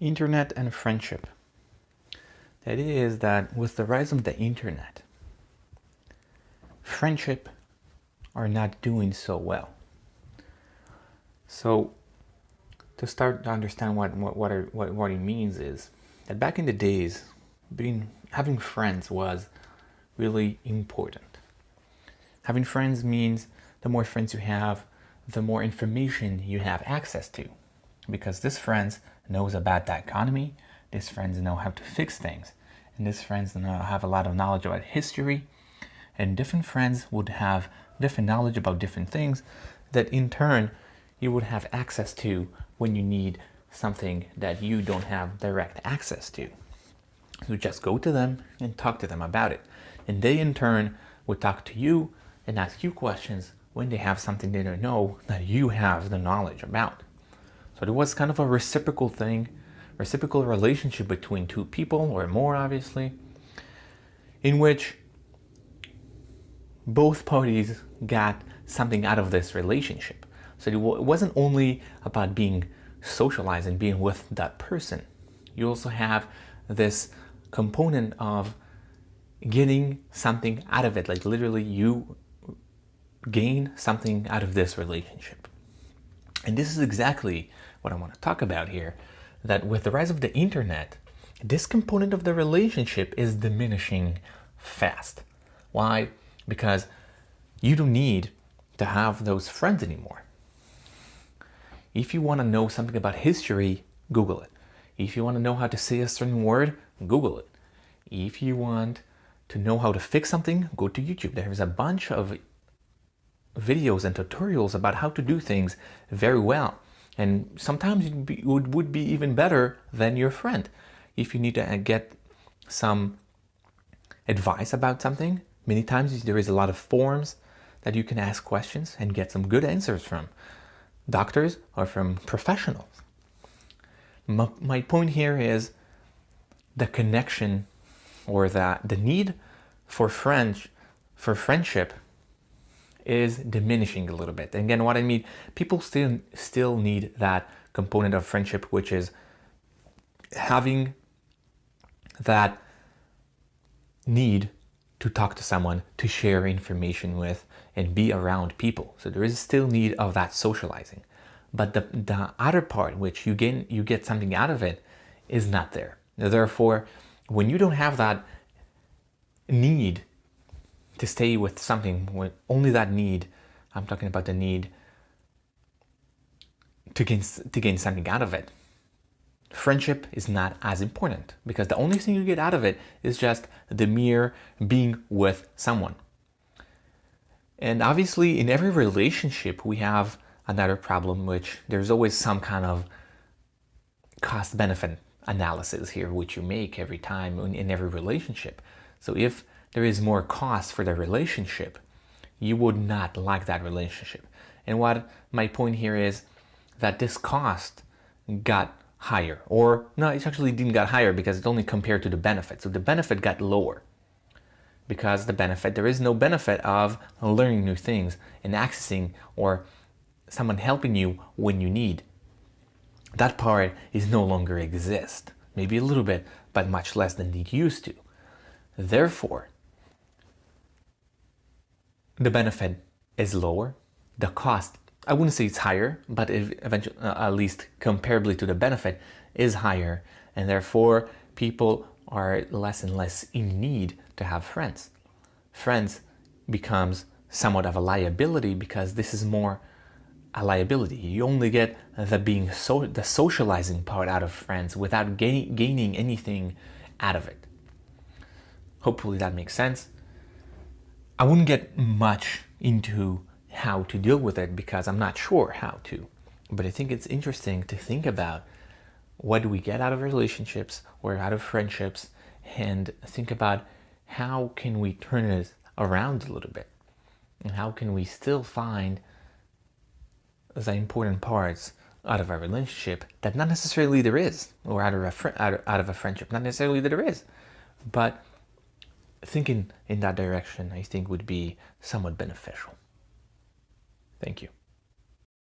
Internet and friendship. The idea is that with the rise of the internet, friendship are not doing so well. So to start to understand what it means is that back in the days, having friends was really important. Having friends means the more friends you have, the more information you have access to. Because this friends knows about the economy, these friends know how to fix things, and these friends have a lot of knowledge about history, and different friends would have different knowledge about different things that in turn you would have access to when you need something that you don't have direct access to. You just go to them and talk to them about it. And they in turn would talk to you and ask you questions when they have something they don't know that you have the knowledge about. So there was kind of a reciprocal thing, reciprocal relationship between two people or more obviously, in which both parties got something out of this relationship. So it wasn't only about being socialized and being with that person. You also have this component of getting something out of it, like literally you gain something out of this relationship. And this is exactly what I want to talk about here, that with the rise of the internet, this component of the relationship is diminishing fast. Why? Because you don't need to have those friends anymore. If you want to know something about history, Google it. If you want to know how to say a certain word, Google it. If you want to know how to fix something, go to YouTube. There's a bunch of videos and tutorials about how to do things very well. And sometimes it would be even better than your friend. If you need to get some advice about something, many times there is a lot of forums that you can ask questions and get some good answers from doctors or from professionals. My point here is the connection or the need for friendship is diminishing a little bit. And again, what I mean, people still need that component of friendship, which is having that need to talk to someone, to share information with, and be around people. So there is still need of that socializing. But the other part, which you get something out of it, is not there. Therefore, when you don't have that need to stay with something, with only that need, I'm talking about the need to gain something out of it, friendship is not as important, because the only thing you get out of it is just the mere being with someone. And obviously in every relationship we have another problem, which there's always some kind of cost benefit analysis here, which you make every time in every relationship. So if there is more cost for the relationship, you would not like that relationship. And what my point here is that this cost got higher, or no, it actually didn't get higher because it's only compared to the benefit. So the benefit got lower because there is no benefit of learning new things and accessing or someone helping you when you need. That part is no longer exist. Maybe a little bit, but much less than it used to. Therefore, the benefit is lower. The cost, I wouldn't say it's higher, but eventually, at least comparably to the benefit, is higher. And therefore, people are less and less in need to have friends. Friends becomes somewhat of a liability because this is more a liability. You only get the socializing part out of friends without gaining anything out of it. Hopefully that makes sense. I wouldn't get much into how to deal with it because I'm not sure how to, but I think it's interesting to think about what do we get out of relationships or out of friendships, and think about how can we turn it around a little bit, and how can we still find the important parts out of a relationship that not necessarily there is, or out of a friendship, not necessarily that there is, but thinking in that direction, I think, would be somewhat beneficial. Thank you.